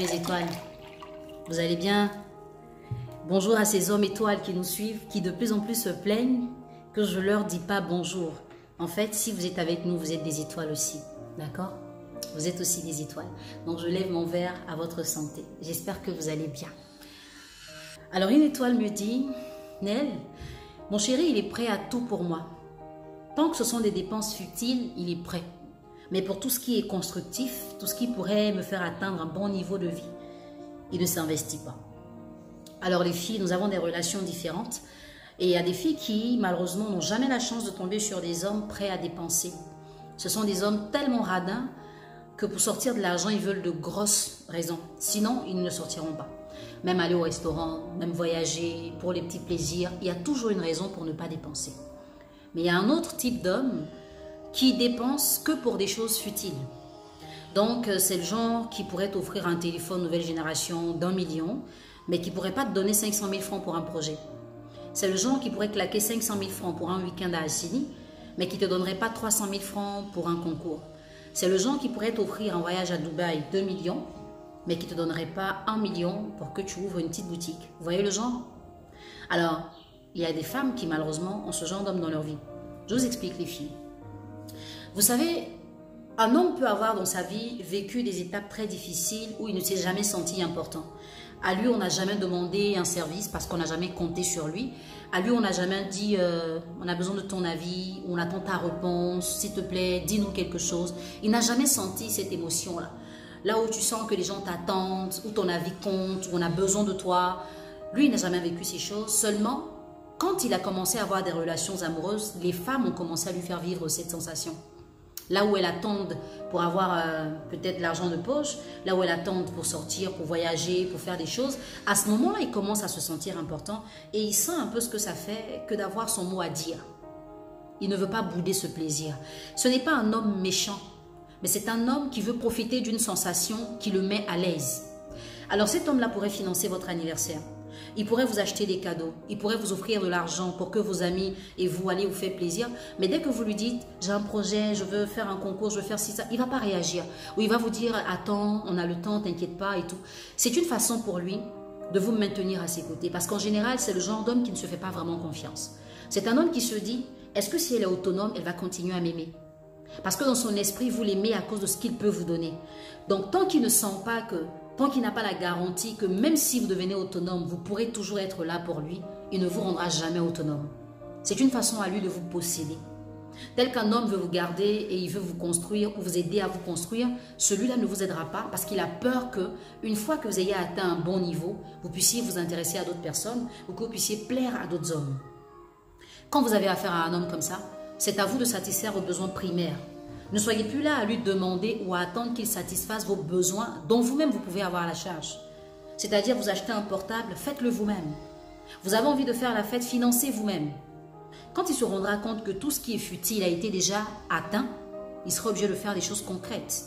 mes étoiles. Vous allez bien? Bonjour à ces hommes étoiles qui nous suivent, qui de plus en plus se plaignent que je leur dis pas bonjour. En fait, si vous êtes avec nous, vous êtes des étoiles aussi. D'accord? Vous êtes aussi des étoiles. Donc, je lève mon verre à votre santé. J'espère que vous allez bien. Alors, une étoile me dit, Nel, mon chéri, il est prêt à tout pour moi. Tant que ce sont des dépenses futiles, il est prêt. Mais pour tout ce qui est constructif, tout ce qui pourrait me faire atteindre un bon niveau de vie, il ne s'investit pas. Alors les filles, nous avons des relations différentes. Et il y a des filles qui, malheureusement, n'ont jamais la chance de tomber sur des hommes prêts à dépenser. Ce sont des hommes tellement radins que pour sortir de l'argent, ils veulent de grosses raisons. Sinon, ils ne sortiront pas. Même aller au restaurant, même voyager, pour les petits plaisirs, il y a toujours une raison pour ne pas dépenser. Mais il y a un autre type d'homme qui dépense que pour des choses futiles. Donc, c'est le genre qui pourrait t'offrir un téléphone nouvelle génération d'1 million, mais qui ne pourrait pas te donner 500 000 francs pour un projet. C'est le genre qui pourrait claquer 500 000 francs pour un week-end à Assini, mais qui ne te donnerait pas 300 000 francs pour un concours. C'est le genre qui pourrait t'offrir un voyage à Dubaï 2 millions, mais qui ne te donnerait pas 1 million pour que tu ouvres une petite boutique. Vous voyez le genre? Alors, il y a des femmes qui malheureusement ont ce genre d'homme dans leur vie. Je vous explique les filles. Vous savez, un homme peut avoir dans sa vie vécu des étapes très difficiles où il ne s'est jamais senti important. À lui, on n'a jamais demandé un service parce qu'on n'a jamais compté sur lui. À lui, on n'a jamais dit on a besoin de ton avis, on attend ta réponse, s'il te plaît, dis-nous quelque chose. Il n'a jamais senti cette émotion-là. Là où tu sens que les gens t'attendent, où ton avis compte, où on a besoin de toi. Lui, il n'a jamais vécu ces choses. Seulement, quand il a commencé à avoir des relations amoureuses, les femmes ont commencé à lui faire vivre cette sensation. Là où elles attendent pour avoir peut-être l'argent de poche, là où elles attendent pour sortir, pour voyager, pour faire des choses, à ce moment-là, il commence à se sentir important et il sent un peu ce que ça fait que d'avoir son mot à dire. Il ne veut pas bouder ce plaisir. Ce n'est pas un homme méchant, mais c'est un homme qui veut profiter d'une sensation qui le met à l'aise. Alors cet homme-là pourrait financer votre anniversaire. Il pourrait vous acheter des cadeaux, il pourrait vous offrir de l'argent pour que vos amis et vous allez vous faire plaisir. Mais dès que vous lui dites, j'ai un projet, je veux faire un concours, je veux faire ci, ça, il ne va pas réagir. Ou il va vous dire, attends, on a le temps, t'inquiète pas et tout. C'est une façon pour lui de vous maintenir à ses côtés. Parce qu'en général, c'est le genre d'homme qui ne se fait pas vraiment confiance. C'est un homme qui se dit, est-ce que si elle est autonome, elle va continuer à m'aimer? Parce que dans son esprit, vous l'aimez à cause de ce qu'il peut vous donner. Donc tant qu'il ne sent pas que, tant qu'il n'a pas la garantie que même si vous devenez autonome, vous pourrez toujours être là pour lui, il ne vous rendra jamais autonome. C'est une façon à lui de vous posséder. Tel qu'un homme veut vous garder et il veut vous construire ou vous aider à vous construire, celui-là ne vous aidera pas parce qu'il a peur que, une fois que vous ayez atteint un bon niveau, vous puissiez vous intéresser à d'autres personnes ou que vous puissiez plaire à d'autres hommes. Quand vous avez affaire à un homme comme ça, c'est à vous de satisfaire vos besoins primaires. Ne soyez plus là à lui demander ou à attendre qu'il satisfasse vos besoins dont vous-même vous pouvez avoir la charge. C'est-à-dire vous achetez un portable, faites-le vous-même. Vous avez envie de faire la fête, financez vous-même. Quand il se rendra compte que tout ce qui est futile a été déjà atteint, il sera obligé de faire des choses concrètes.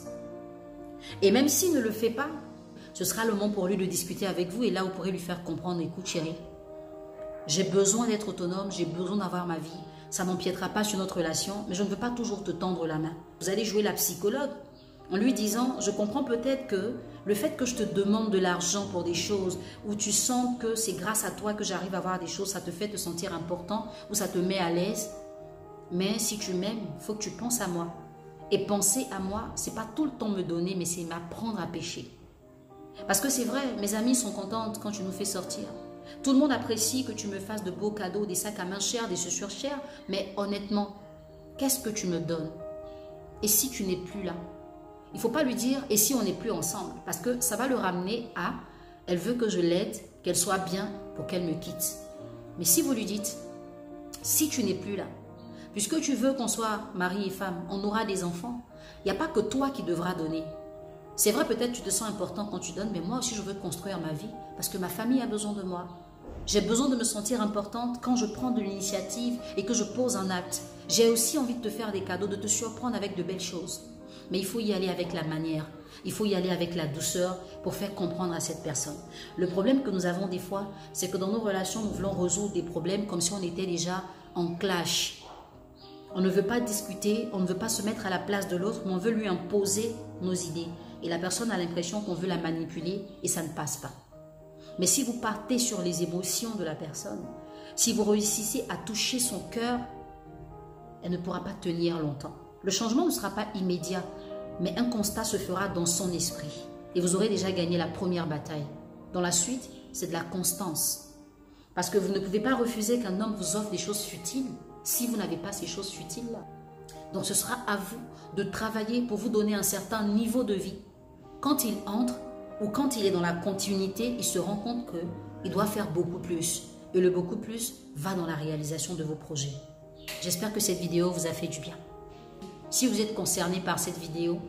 Et même s'il ne le fait pas, ce sera le moment pour lui de discuter avec vous et là vous pourrez lui faire comprendre, écoute chérie, j'ai besoin d'être autonome, j'ai besoin d'avoir ma vie. Ça n'empiétera pas sur notre relation, mais je ne veux pas toujours te tendre la main. Vous allez jouer la psychologue en lui disant, je comprends peut-être que le fait que je te demande de l'argent pour des choses où tu sens que c'est grâce à toi que j'arrive à avoir des choses, ça te fait te sentir important ou ça te met à l'aise. Mais si tu m'aimes, il faut que tu penses à moi. Et penser à moi, c'est pas tout le temps me donner, mais c'est m'apprendre à pécher. Parce que c'est vrai, mes amies sont contentes quand tu nous fais sortir. Tout le monde apprécie que tu me fasses de beaux cadeaux, des sacs à main chers, des chaussures chères. Mais honnêtement, qu'est-ce que tu me donnes? Et si tu n'es plus là? Il ne faut pas lui dire « et si on n'est plus ensemble ?» Parce que ça va le ramener à « elle veut que je l'aide, qu'elle soit bien pour qu'elle me quitte. » Mais si vous lui dites « si tu n'es plus là, puisque tu veux qu'on soit mari et femme, on aura des enfants, il n'y a pas que toi qui devras donner. » C'est vrai, peut-être tu te sens important quand tu donnes, mais moi aussi je veux construire ma vie parce que ma famille a besoin de moi. J'ai besoin de me sentir importante quand je prends de l'initiative et que je pose un acte. J'ai aussi envie de te faire des cadeaux, de te surprendre avec de belles choses. Mais il faut y aller avec la manière, il faut y aller avec la douceur pour faire comprendre à cette personne. Le problème que nous avons des fois, c'est que dans nos relations, nous voulons résoudre des problèmes comme si on était déjà en clash. On ne veut pas discuter, on ne veut pas se mettre à la place de l'autre, mais on veut lui imposer nos idées. et la personne a l'impression qu'on veut la manipuler et ça ne passe pas. Mais si vous partez sur les émotions de la personne, si vous réussissez à toucher son cœur, elle ne pourra pas tenir longtemps. Le changement ne sera pas immédiat, mais un constat se fera dans son esprit. Et vous aurez déjà gagné la première bataille. Dans la suite, c'est de la constance. Parce que vous ne pouvez pas refuser qu'un homme vous offre des choses futiles si vous n'avez pas ces choses futiles-là. Donc ce sera à vous de travailler pour vous donner un certain niveau de vie. Quand il entre ou quand il est dans la continuité, il se rend compte qu'il doit faire beaucoup plus. Et le beaucoup plus va dans la réalisation de vos projets. J'espère que cette vidéo vous a fait du bien. Si vous êtes concerné par cette vidéo,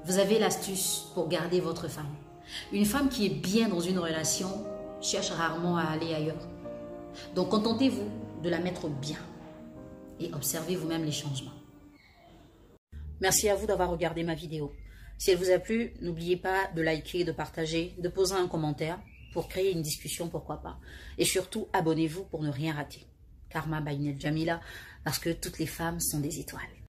vous avez l'astuce pour garder votre femme. Une femme qui est bien dans une relation cherche rarement à aller ailleurs. Donc contentez-vous de la mettre bien et observez vous-même les changements. Merci à vous d'avoir regardé ma vidéo. Si elle vous a plu, n'oubliez pas de liker, de partager, de poser un commentaire pour créer une discussion, pourquoi pas. Et surtout, abonnez-vous pour ne rien rater. Karma by Jamila, parce que toutes les femmes sont des étoiles.